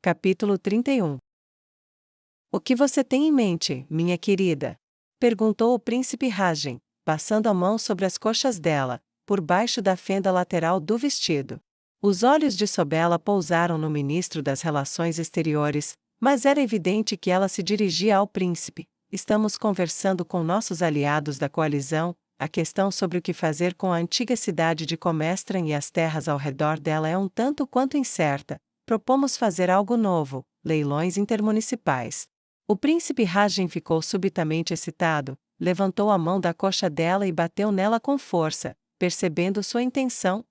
Capítulo 31. O que você tem em mente, minha querida? Perguntou o príncipe Rajen, passando a mão sobre as coxas dela, por baixo da fenda lateral do vestido. Os olhos de Sobela pousaram no ministro das Relações Exteriores, mas era evidente que ela se dirigia ao príncipe. Estamos conversando com nossos aliados da coalizão. A questão sobre o que fazer com a antiga cidade de Comestran e as terras ao redor dela é um tanto quanto incerta. Propomos fazer algo novo, leilões intermunicipais. O príncipe Rajen ficou subitamente excitado, levantou a mão da coxa dela e bateu nela com força, percebendo sua intenção.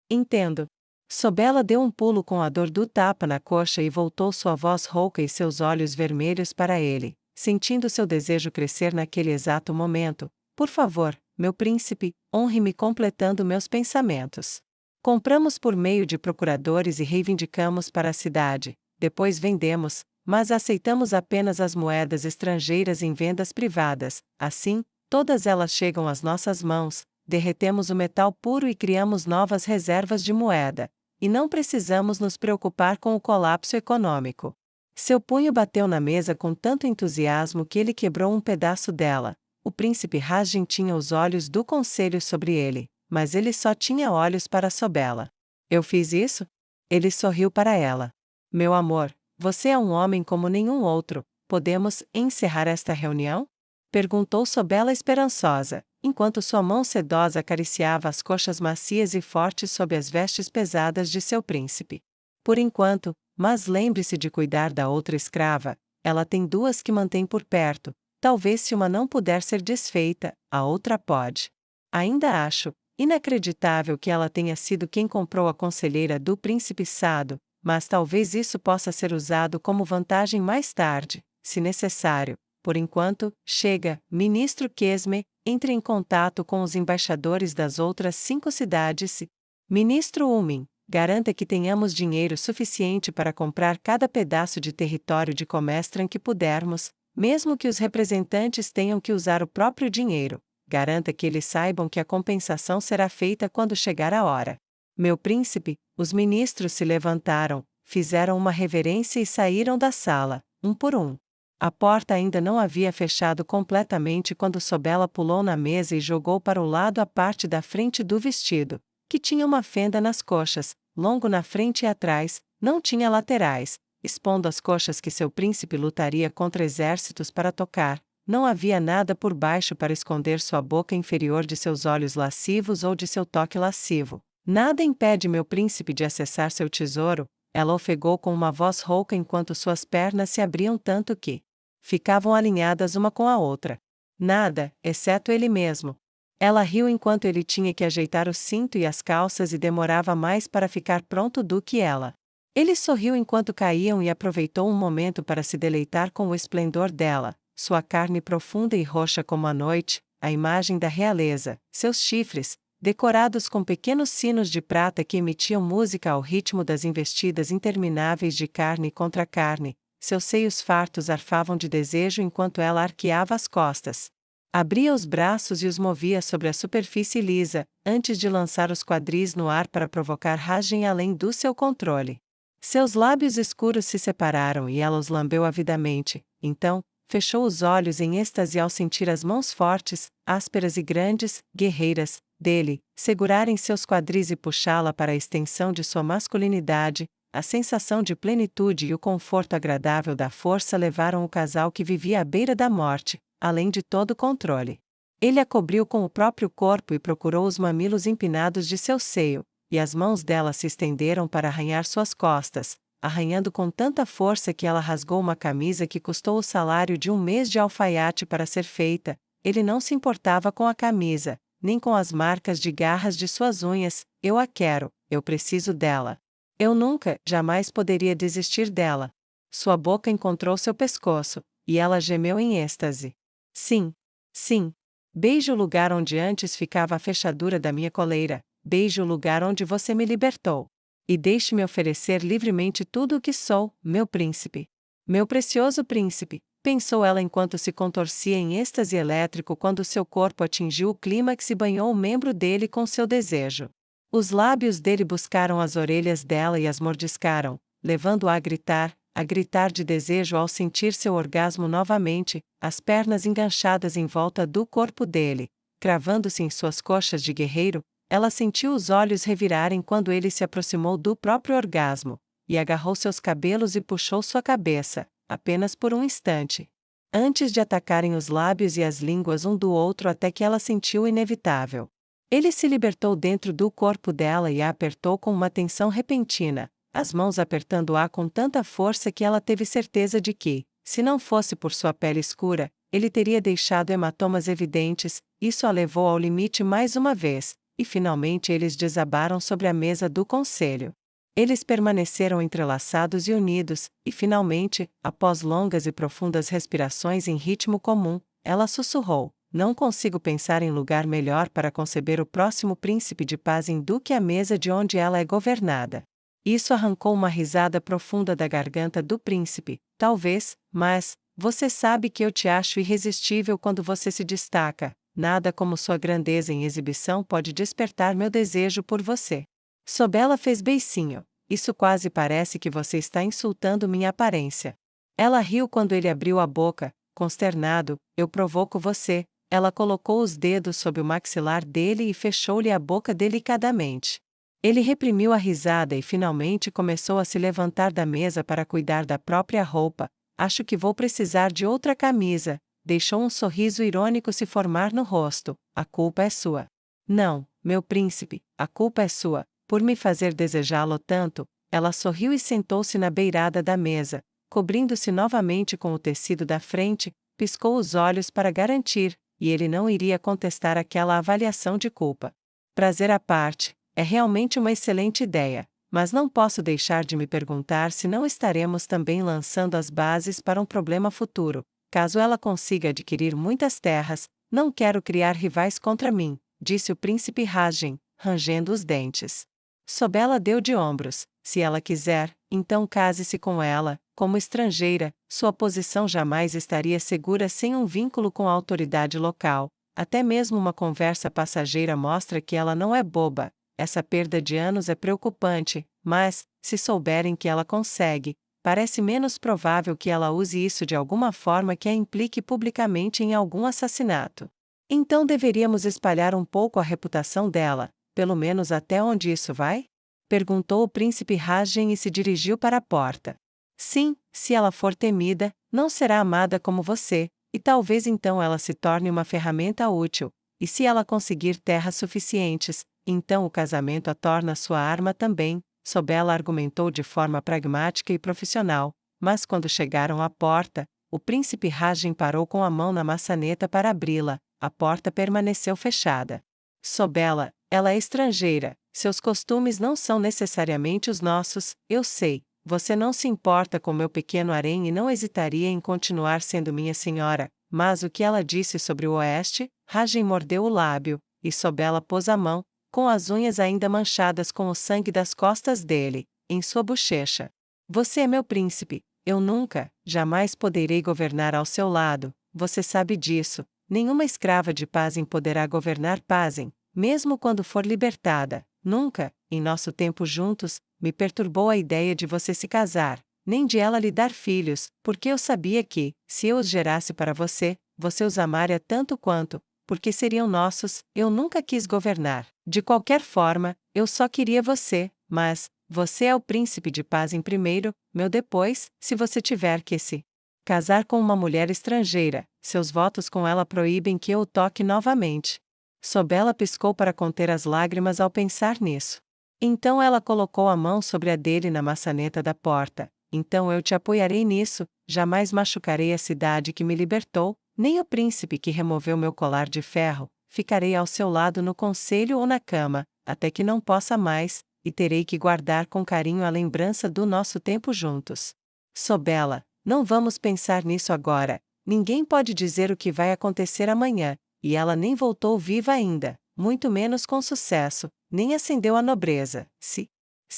Entendo. Sobela deu um pulo com a dor do tapa na coxa e voltou sua voz rouca e seus olhos vermelhos para ele, sentindo seu desejo crescer naquele exato momento. Por favor, meu príncipe, honre-me completando meus pensamentos. Compramos por meio de procuradores e reivindicamos para a cidade, depois vendemos, mas aceitamos apenas as moedas estrangeiras em vendas privadas. Assim, todas elas chegam às nossas mãos, derretemos o metal puro e criamos novas reservas de moeda, e não precisamos nos preocupar com o colapso econômico. Seu punho bateu na mesa com tanto entusiasmo que ele quebrou um pedaço dela. O príncipe Rajen tinha os olhos do conselho sobre ele, mas ele só tinha olhos para Sobela. Eu fiz isso? Ele sorriu para ela. Meu amor, você é um homem como nenhum outro. Podemos encerrar esta reunião? Perguntou Sobela esperançosa, enquanto sua mão sedosa acariciava as coxas macias e fortes sob as vestes pesadas de seu príncipe. Por enquanto, mas lembre-se de cuidar da outra escrava. Ela tem duas que mantém por perto. Talvez se uma não puder ser desfeita, a outra pode. Ainda acho inacreditável que ela tenha sido quem comprou a conselheira do príncipe Sado, mas talvez isso possa ser usado como vantagem mais tarde, se necessário. Por enquanto, chega, ministro Kesme, entre em contato com os embaixadores das outras 5 cidades e... Ministro Umin, garanta que tenhamos dinheiro suficiente para comprar cada pedaço de território de Comestran que pudermos, mesmo que os representantes tenham que usar o próprio dinheiro. Garanta que eles saibam que a compensação será feita quando chegar a hora. Meu príncipe, os ministros se levantaram, fizeram uma reverência e saíram da sala, um por um. A porta ainda não havia fechado completamente quando Sobela pulou na mesa e jogou para o lado a parte da frente do vestido, que tinha uma fenda nas coxas, longo na frente e atrás, não tinha laterais, expondo as coxas que seu príncipe lutaria contra exércitos para tocar. Não havia nada por baixo para esconder sua boca inferior de seus olhos lascivos ou de seu toque lascivo. Nada impede meu príncipe de acessar seu tesouro, ela ofegou com uma voz rouca enquanto suas pernas se abriam tanto que ficavam alinhadas uma com a outra. Nada, exceto ele mesmo. Ela riu enquanto ele tinha que ajeitar o cinto e as calças e demorava mais para ficar pronto do que ela. Ele sorriu enquanto caíam e aproveitou um momento para se deleitar com o esplendor dela. Sua carne profunda e roxa como a noite, a imagem da realeza, seus chifres, decorados com pequenos sinos de prata que emitiam música ao ritmo das investidas intermináveis de carne contra carne, seus seios fartos arfavam de desejo enquanto ela arqueava as costas. Abria os braços e os movia sobre a superfície lisa, antes de lançar os quadris no ar para provocar Rajen além do seu controle. Seus lábios escuros se separaram e ela os lambeu avidamente, então, fechou os olhos em êxtase ao sentir as mãos fortes, ásperas e grandes, guerreiras, dele, segurarem seus quadris e puxá-la para a extensão de sua masculinidade. A sensação de plenitude e o conforto agradável da força levaram o casal que vivia à beira da morte, além de todo controle. Ele a cobriu com o próprio corpo e procurou os mamilos empinados de seu seio, e as mãos dela se estenderam para arranhar suas costas, arranhando com tanta força que ela rasgou uma camisa que custou o salário de um mês de alfaiate para ser feita. Ele não se importava com a camisa, nem com as marcas de garras de suas unhas. Eu a quero, eu preciso dela. Eu nunca, jamais poderia desistir dela. Sua boca encontrou seu pescoço, e ela gemeu em êxtase. Sim. Sim. Beije o lugar onde antes ficava a fechadura da minha coleira. Beije o lugar onde você me libertou. E deixe-me oferecer livremente tudo o que sou, meu príncipe. Meu precioso príncipe, pensou ela enquanto se contorcia em êxtase elétrico quando seu corpo atingiu o clímax e banhou o membro dele com seu desejo. Os lábios dele buscaram as orelhas dela e as mordiscaram, levando-a a gritar de desejo ao sentir seu orgasmo novamente, as pernas enganchadas em volta do corpo dele, cravando-se em suas coxas de guerreiro. Ela sentiu os olhos revirarem quando ele se aproximou do próprio orgasmo, e agarrou seus cabelos e puxou sua cabeça, apenas por um instante, antes de atacarem os lábios e as línguas um do outro até que ela sentiu o inevitável. Ele se libertou dentro do corpo dela e a apertou com uma tensão repentina, as mãos apertando-a com tanta força que ela teve certeza de que, se não fosse por sua pele escura, ele teria deixado hematomas evidentes. Isso a levou ao limite mais uma vez, e finalmente eles desabaram sobre a mesa do conselho. Eles permaneceram entrelaçados e unidos, e finalmente, após longas e profundas respirações em ritmo comum, ela sussurrou: "Não consigo pensar em lugar melhor para conceber o próximo príncipe de Pazem do que a mesa de onde ela é governada." Isso arrancou uma risada profunda da garganta do príncipe. "Talvez, mas você sabe que eu te acho irresistível quando você se destaca. Nada como sua grandeza em exibição pode despertar meu desejo por você." Sobela fez beicinho. "Isso quase parece que você está insultando minha aparência." Ela riu quando ele abriu a boca, consternado. "Eu provoco você." Ela colocou os dedos sob o maxilar dele e fechou-lhe a boca delicadamente. Ele reprimiu a risada e finalmente começou a se levantar da mesa para cuidar da própria roupa. "Acho que vou precisar de outra camisa." Deixou um sorriso irônico se formar no rosto. "A culpa é sua." "Não, meu príncipe, a culpa é sua, por me fazer desejá-lo tanto." Ela sorriu e sentou-se na beirada da mesa, cobrindo-se novamente com o tecido da frente, piscou os olhos para garantir, e ele não iria contestar aquela avaliação de culpa. "Prazer à parte, é realmente uma excelente ideia, mas não posso deixar de me perguntar se não estaremos também lançando as bases para um problema futuro. Caso ela consiga adquirir muitas terras, não quero criar rivais contra mim," disse o príncipe Rajen, rangendo os dentes. Sobela deu de ombros. "Se ela quiser, então case-se com ela. Como estrangeira, sua posição jamais estaria segura sem um vínculo com a autoridade local. Até mesmo uma conversa passageira mostra que ela não é boba. Essa perda de anos é preocupante, mas, se souberem que ela consegue, parece menos provável que ela use isso de alguma forma que a implique publicamente em algum assassinato. Então deveríamos espalhar um pouco a reputação dela, pelo menos até onde isso vai?" Perguntou o príncipe Rajen e se dirigiu para a porta. "Sim, se ela for temida, não será amada como você, e talvez então ela se torne uma ferramenta útil, e se ela conseguir terras suficientes, então o casamento a torna sua arma também." Sobela argumentou de forma pragmática e profissional, mas quando chegaram à porta, o príncipe Rajen parou com a mão na maçaneta para abri-la. A porta permaneceu fechada. "Sobela, ela é estrangeira, seus costumes não são necessariamente os nossos, eu sei. Você não se importa com meu pequeno harém e não hesitaria em continuar sendo minha senhora, mas o que ela disse sobre o oeste?" Rajen mordeu o lábio, e Sobela pôs a mão, com as unhas ainda manchadas com o sangue das costas dele, em sua bochecha. "Você é meu príncipe, eu nunca, jamais poderei governar ao seu lado, você sabe disso. Nenhuma escrava de Pazem poderá governar Pazem, mesmo quando for libertada. Nunca, em nosso tempo juntos, me perturbou a ideia de você se casar, nem de ela lhe dar filhos, porque eu sabia que, se eu os gerasse para você, você os amaria tanto quanto, porque seriam nossos. Eu nunca quis governar. De qualquer forma, eu só queria você, mas você é o príncipe de Pazem primeiro, meu depois, se você tiver que se casar com uma mulher estrangeira, seus votos com ela proíbem que eu o toque novamente." Sobela piscou para conter as lágrimas ao pensar nisso. Então ela colocou a mão sobre a dele na maçaneta da porta. "Então eu te apoiarei nisso, jamais machucarei a cidade que me libertou, nem o príncipe que removeu meu colar de ferro. Ficarei ao seu lado no conselho ou na cama, até que não possa mais, e terei que guardar com carinho a lembrança do nosso tempo juntos." "Sobela, não vamos pensar nisso agora. Ninguém pode dizer o que vai acontecer amanhã, e ela nem voltou viva ainda, muito menos com sucesso, nem ascendeu à nobreza. Se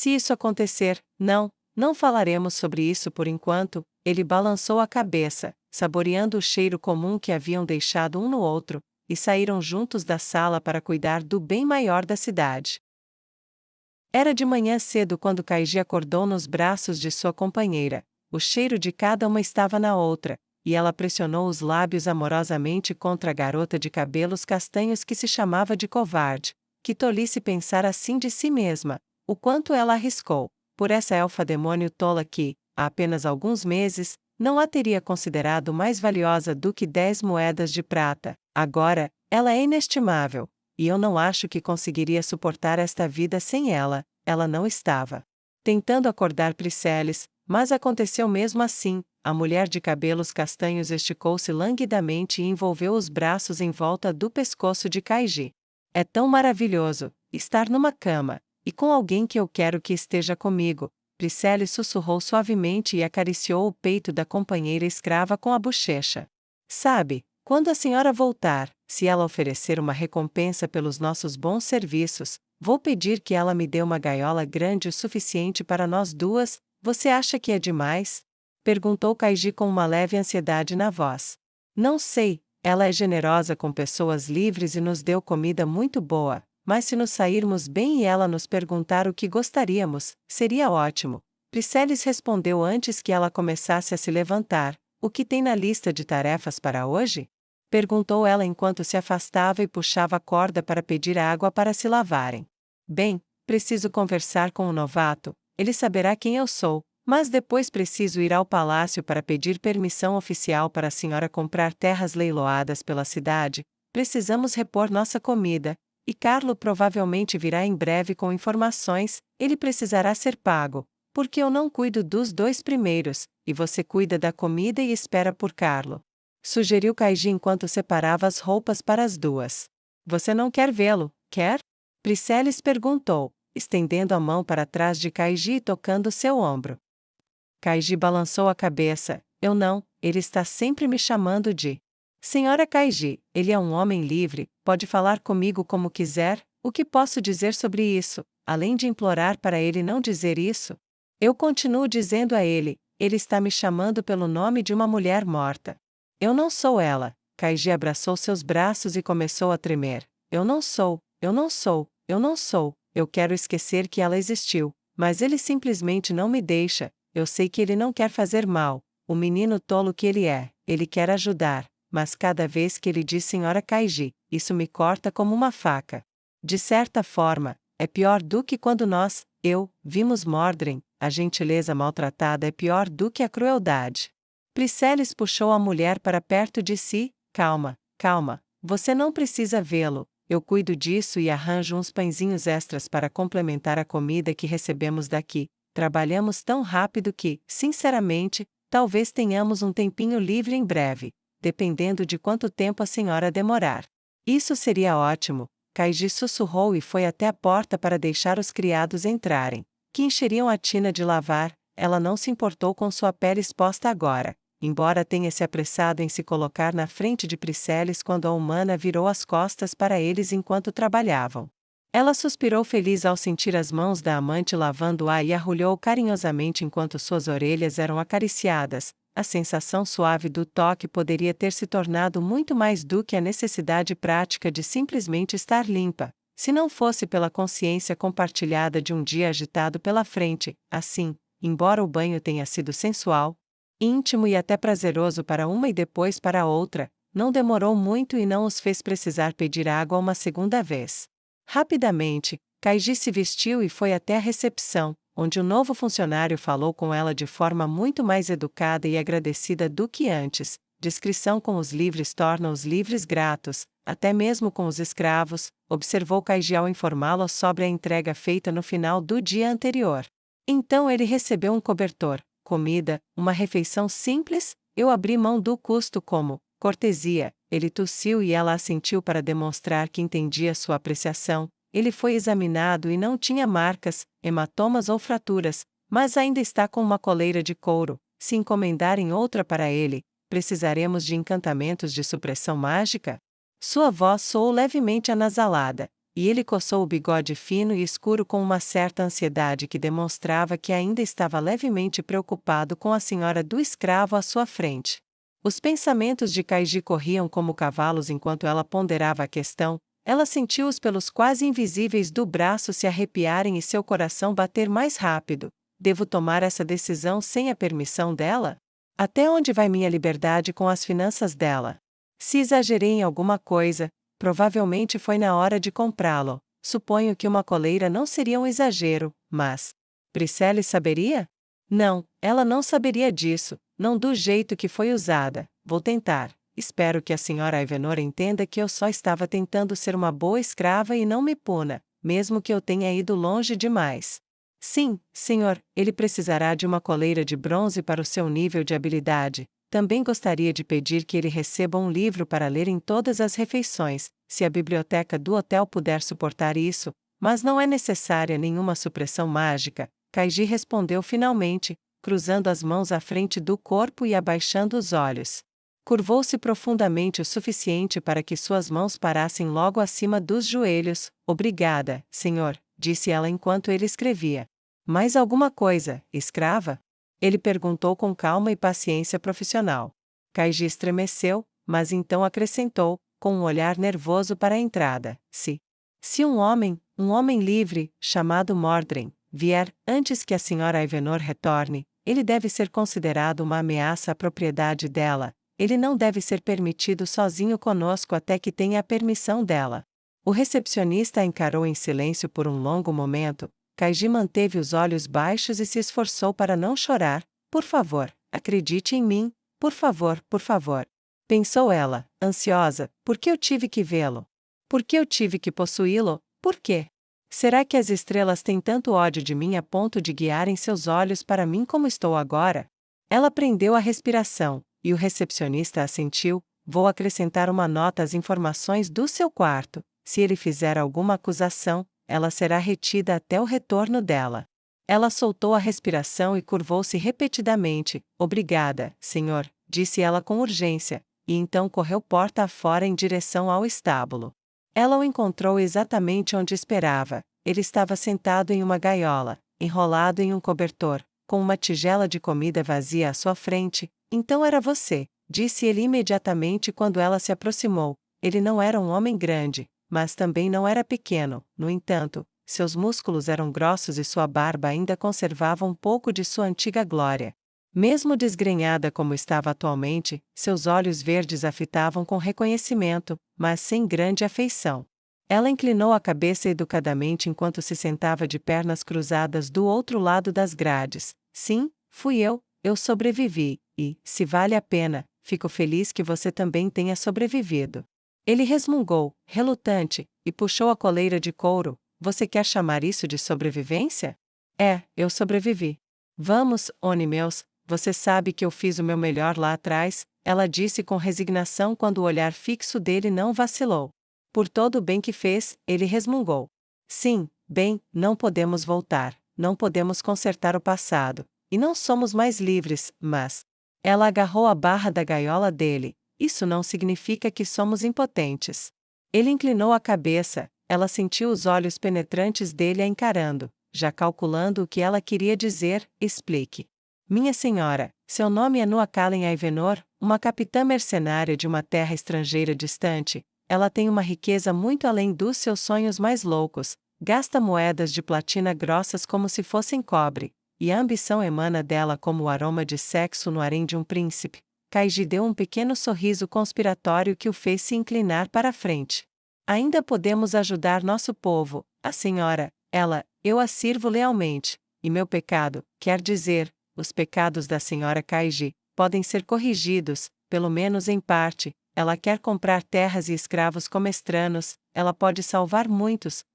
isso acontecer, não falaremos sobre isso por enquanto." Ele balançou a cabeça, saboreando o cheiro comum que haviam deixado um no outro, e saíram juntos da sala para cuidar do bem maior da cidade. Era de manhã cedo quando Kaiji acordou nos braços de sua companheira. O cheiro de cada uma estava na outra, e ela pressionou os lábios amorosamente contra a garota de cabelos castanhos que se chamava de covarde. Que tolice pensar assim de si mesma. O quanto ela arriscou, por essa elfa demônio tola que, há apenas alguns meses, não a teria considerado mais valiosa do que 10 moedas de prata. Agora, ela é inestimável, e eu não acho que conseguiria suportar esta vida sem ela. Ela não estava tentando acordar Priscillis, mas aconteceu mesmo assim. A mulher de cabelos castanhos esticou-se languidamente e envolveu os braços em volta do pescoço de Kaiji. É tão maravilhoso estar numa cama, e com alguém que eu quero que esteja comigo. Priscillis sussurrou suavemente e acariciou o peito da companheira escrava com a bochecha. Sabe, quando a senhora voltar, se ela oferecer uma recompensa pelos nossos bons serviços, vou pedir que ela me dê uma gaiola grande o suficiente para nós duas. Você acha que é demais? Perguntou Kaiji com uma leve ansiedade na voz. Não sei, ela é generosa com pessoas livres e nos deu comida muito boa, mas se nos sairmos bem e ela nos perguntar o que gostaríamos, seria ótimo. Priscillis respondeu antes que ela começasse a se levantar. O que tem na lista de tarefas para hoje? Perguntou ela enquanto se afastava e puxava a corda para pedir água para se lavarem. Bem, preciso conversar com o novato, ele saberá quem eu sou, mas depois preciso ir ao palácio para pedir permissão oficial para a senhora comprar terras leiloadas pela cidade. Precisamos repor nossa comida, e Carlo provavelmente virá em breve com informações. Ele precisará ser pago, porque eu não cuido dos 2 primeiros, e você cuida da comida e espera por Carlo. Sugeriu Kaiji enquanto separava as roupas para as duas. Você não quer vê-lo, quer? Priscillis perguntou, estendendo a mão para trás de Kaiji e tocando seu ombro. Kaiji balançou a cabeça. Eu não, ele está sempre me chamando de Senhora Kaiji. Ele é um homem livre, pode falar comigo como quiser. O que posso dizer sobre isso, além de implorar para ele não dizer isso? Eu continuo dizendo a ele, ele está me chamando pelo nome de uma mulher morta. Eu não sou ela. Kaiji abraçou seus braços e começou a tremer. Eu não sou, eu não sou, eu não sou. Eu quero esquecer que ela existiu, mas ele simplesmente não me deixa. Eu sei que ele não quer fazer mal, o menino tolo que ele quer ajudar, mas cada vez que ele diz Senhora Kaiji, isso me corta como uma faca. De certa forma, é pior do que quando vimos Mordred. A gentileza maltratada é pior do que a crueldade. Priscillis puxou a mulher para perto de si. Calma, calma, você não precisa vê-lo, eu cuido disso e arranjo uns pãezinhos extras para complementar a comida que recebemos daqui. Trabalhamos tão rápido que, sinceramente, talvez tenhamos um tempinho livre em breve, dependendo de quanto tempo a senhora demorar. Isso seria ótimo. Kaiji sussurrou e foi até a porta para deixar os criados entrarem, que encheriam a tina de lavar. Ela não se importou com sua pele exposta agora, embora tenha se apressado em se colocar na frente de Priscillis quando a humana virou as costas para eles enquanto trabalhavam. Ela suspirou feliz ao sentir as mãos da amante lavando-a e arrulhou carinhosamente enquanto suas orelhas eram acariciadas. A sensação suave do toque poderia ter se tornado muito mais do que a necessidade prática de simplesmente estar limpa, se não fosse pela consciência compartilhada de um dia agitado pela frente. Assim, embora o banho tenha sido sensual, íntimo e até prazeroso para uma e depois para a outra, não demorou muito e não os fez precisar pedir água uma segunda vez. Rapidamente, Kaiji se vestiu e foi até a recepção, onde o novo funcionário falou com ela de forma muito mais educada e agradecida do que antes. Discrição com os livres torna os livres gratos, até mesmo com os escravos, observou Kaiji ao informá-lo sobre a entrega feita no final do dia anterior. Então ele recebeu um cobertor, comida, uma refeição simples. Eu abri mão do custo como cortesia. Ele tossiu e ela assentiu para demonstrar que entendia sua apreciação. Ele foi examinado e não tinha marcas, hematomas ou fraturas, mas ainda está com uma coleira de couro. Se encomendarem outra para ele, precisaremos de encantamentos de supressão mágica? Sua voz soou levemente anasalada, e ele coçou o bigode fino e escuro com uma certa ansiedade que demonstrava que ainda estava levemente preocupado com a senhora do escravo à sua frente. Os pensamentos de Kaiji corriam como cavalos enquanto ela ponderava a questão. Ela sentiu os pelos quase invisíveis do braço se arrepiarem e seu coração bater mais rápido. Devo tomar essa decisão sem a permissão dela? Até onde vai minha liberdade com as finanças dela? Se exagerei em alguma coisa, provavelmente foi na hora de comprá-lo. Suponho que uma coleira não seria um exagero, mas... Priscilla saberia? Não, ela não saberia disso, não do jeito que foi usada. Vou tentar. Espero que a senhora Ivanor entenda que eu só estava tentando ser uma boa escrava e não me puna, mesmo que eu tenha ido longe demais. Sim, senhor, ele precisará de uma coleira de bronze para o seu nível de habilidade. Também gostaria de pedir que ele receba um livro para ler em todas as refeições, se a biblioteca do hotel puder suportar isso, mas não é necessária nenhuma supressão mágica. Kaiji respondeu finalmente, cruzando as mãos à frente do corpo e abaixando os olhos. Curvou-se profundamente o suficiente para que suas mãos parassem logo acima dos joelhos. Obrigada, senhor, disse ela enquanto ele escrevia. Mais alguma coisa, escrava? Ele perguntou com calma e paciência profissional. Kaiji estremeceu, mas então acrescentou, com um olhar nervoso para a entrada: se um homem livre, chamado Mordred, vier antes que a senhora Ivanor retorne, ele deve ser considerado uma ameaça à propriedade dela. Ele não deve ser permitido sozinho conosco até que tenha a permissão dela. O recepcionista a encarou em silêncio por um longo momento. Kaiji manteve os olhos baixos e se esforçou para não chorar. Por favor, acredite em mim, por favor, pensou ela, ansiosa. Por que eu tive que vê-lo? Por que eu tive que possuí-lo? Por quê? Será que as estrelas têm tanto ódio de mim a ponto de guiarem seus olhos para mim como estou agora? Ela prendeu a respiração, e o recepcionista assentiu. Vou acrescentar uma nota às informações do seu quarto. Se ele fizer alguma acusação, ela será retida até o retorno dela. Ela soltou a respiração e curvou-se repetidamente. Obrigada, senhor, disse ela com urgência, e então correu porta afora em direção ao estábulo. Ela o encontrou exatamente onde esperava. Ele estava sentado em uma gaiola, enrolado em um cobertor, com uma tigela de comida vazia à sua frente. Então era você, disse ele imediatamente quando ela se aproximou. Ele não era um homem grande, mas também não era pequeno. No entanto, seus músculos eram grossos e sua barba ainda conservava um pouco de sua antiga glória. Mesmo desgrenhada como estava atualmente, seus olhos verdes a fitavam com reconhecimento, mas sem grande afeição. Ela inclinou a cabeça educadamente enquanto se sentava de pernas cruzadas do outro lado das grades. Sim, fui eu sobrevivi, e, se vale a pena, fico feliz que você também tenha sobrevivido. Ele resmungou, relutante, e puxou a coleira de couro. Você quer chamar isso de sobrevivência? Eu sobrevivi. Vamos, Onimeus, você sabe que eu fiz o meu melhor lá atrás, ela disse com resignação quando o olhar fixo dele não vacilou. Por todo o bem que fez, ele resmungou. Sim, bem, não podemos voltar, não podemos consertar o passado, e não somos mais livres, mas... Ela agarrou a barra da gaiola dele. Isso não significa que somos impotentes. Ele inclinou a cabeça, ela sentiu os olhos penetrantes dele a encarando, já calculando o que ela queria dizer. Explique. Minha senhora, seu nome é Nuakalen Ivanor, uma capitã mercenária de uma terra estrangeira distante. Ela tem uma riqueza muito além dos seus sonhos mais loucos, gasta moedas de platina grossas como se fossem cobre, e a ambição emana dela como o aroma de sexo no harém de um príncipe. Kaiji deu um pequeno sorriso conspiratório que o fez se inclinar para a frente. Ainda podemos ajudar nosso povo, a senhora, eu a sirvo lealmente, e meu pecado, quer dizer, os pecados da senhora Kaiji, podem ser corrigidos, pelo menos em parte. Ela quer comprar terras e escravos comestranos, ela pode salvar muitos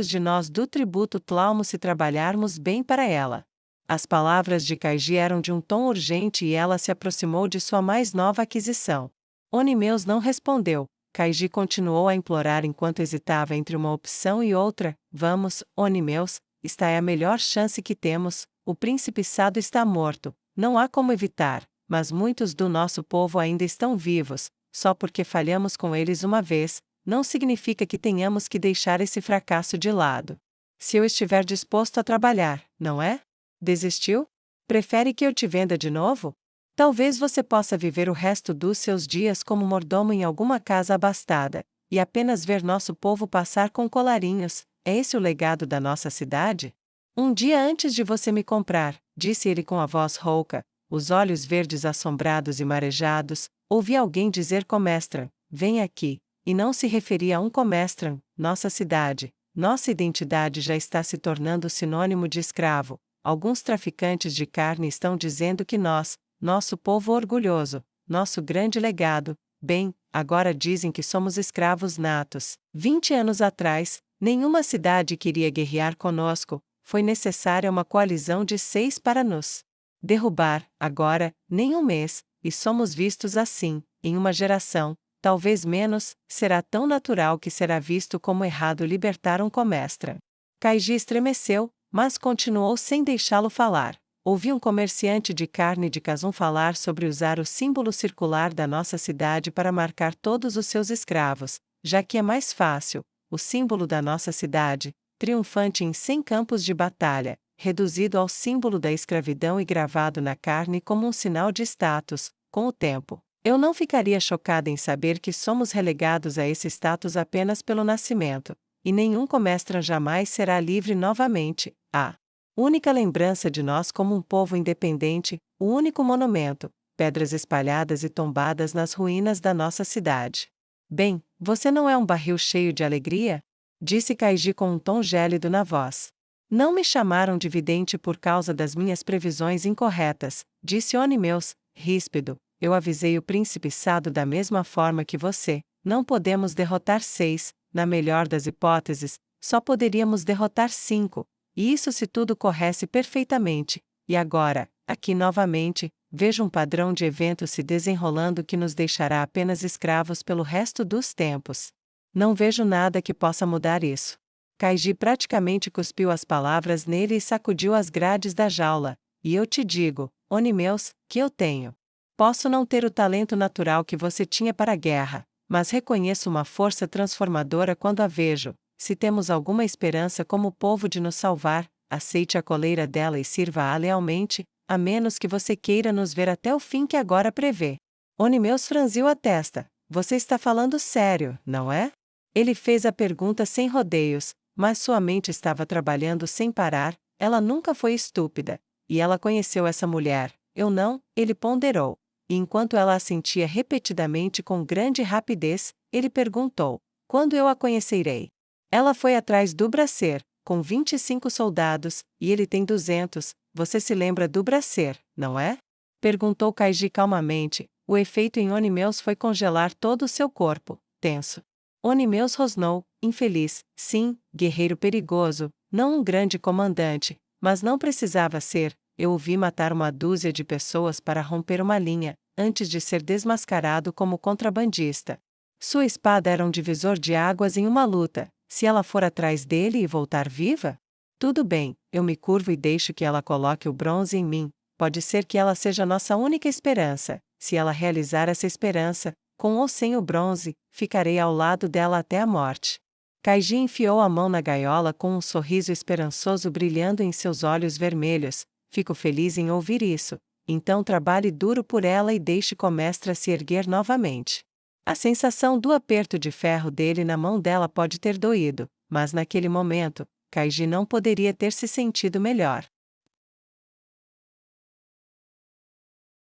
de nós do tributo Tlaumo se trabalharmos bem para ela. As palavras de Kaiji eram de um tom urgente e ela se aproximou de sua mais nova aquisição. Onimeus não respondeu. Kaiji continuou a implorar enquanto hesitava entre uma opção e outra. Vamos, Onimeus, esta é a melhor chance que temos. O príncipe Sado está morto, não há como evitar, mas muitos do nosso povo ainda estão vivos. Só porque falhamos com eles uma vez, não significa que tenhamos que deixar esse fracasso de lado. Se eu estiver disposto a trabalhar, não é? Desistiu? Prefere que eu te venda de novo? Talvez você possa viver o resto dos seus dias como mordomo em alguma casa abastada, e apenas ver nosso povo passar com colarinhos. É esse o legado da nossa cidade? Um dia antes de você me comprar, disse ele com a voz rouca, os olhos verdes assombrados e marejados, ouvi alguém dizer comestra, vem aqui, e não se referia a um comestran, nossa cidade. Nossa identidade já está se tornando sinônimo de escravo. Alguns traficantes de carne estão dizendo que nós, nosso povo orgulhoso, nosso grande legado, bem, agora dizem que somos escravos natos. 20 anos atrás, nenhuma cidade queria guerrear conosco, foi necessária uma coalizão de 6 para nos derrubar. Agora, nem um mês, e somos vistos assim, em uma geração, talvez menos, será tão natural que será visto como errado libertar um comestra. Kaiji estremeceu, mas continuou sem deixá-lo falar. Ouvi um comerciante de carne de Kazum falar sobre usar o símbolo circular da nossa cidade para marcar todos os seus escravos, já que é mais fácil. O símbolo da nossa cidade, triunfante em 100 campos de batalha, reduzido ao símbolo da escravidão e gravado na carne como um sinal de status, com o tempo. Eu não ficaria chocada em saber que somos relegados a esse status apenas pelo nascimento, e nenhum comestran jamais será livre novamente. A única lembrança de nós como um povo independente, o único monumento, pedras espalhadas e tombadas nas ruínas da nossa cidade. Bem, você não é um barril cheio de alegria? Disse Kaiji com um tom gélido na voz. Não me chamaram de vidente por causa das minhas previsões incorretas, disse Onimeus, ríspido. Eu avisei o príncipe Sado da mesma forma que você. Não podemos derrotar 6, na melhor das hipóteses, só poderíamos derrotar 5. E isso se tudo corresse perfeitamente. E agora, aqui novamente, vejo um padrão de eventos se desenrolando que nos deixará apenas escravos pelo resto dos tempos. Não vejo nada que possa mudar isso. Kaiji praticamente cuspiu as palavras nele e sacudiu as grades da jaula. E eu te digo, Onimeus, que eu tenho. Posso não ter o talento natural que você tinha para a guerra, mas reconheço uma força transformadora quando a vejo. Se temos alguma esperança como povo de nos salvar, aceite a coleira dela e sirva-a lealmente, a menos que você queira nos ver até o fim que agora prevê. Onimeus franziu a testa. Você está falando sério, não é? Ele fez a pergunta sem rodeios, mas sua mente estava trabalhando sem parar. Ela nunca foi estúpida. E ela conheceu essa mulher. Eu não, ele ponderou. E enquanto ela assentia repetidamente com grande rapidez, ele perguntou: quando eu a conhecerei? Ela foi atrás do Bracer, com 25 soldados, e ele tem 200. Você se lembra do Bracer, não é? Perguntou Kaiji calmamente. O efeito em Onimeus foi congelar todo o seu corpo, tenso. Onimeus rosnou, infeliz. Sim, guerreiro perigoso, não um grande comandante, mas não precisava ser. Eu o vi matar uma dúzia de pessoas para romper uma linha, antes de ser desmascarado como contrabandista. Sua espada era um divisor de águas em uma luta. Se ela for atrás dele e voltar viva? Tudo bem, eu me curvo e deixo que ela coloque o bronze em mim. Pode ser que ela seja nossa única esperança. Se ela realizar essa esperança, com ou sem o bronze, ficarei ao lado dela até a morte. Kaiji enfiou a mão na gaiola com um sorriso esperançoso brilhando em seus olhos vermelhos. Fico feliz em ouvir isso. Então trabalhe duro por ela e deixe Comestra se erguer novamente. A sensação do aperto de ferro dele na mão dela pode ter doído, mas naquele momento, Kaiji não poderia ter se sentido melhor.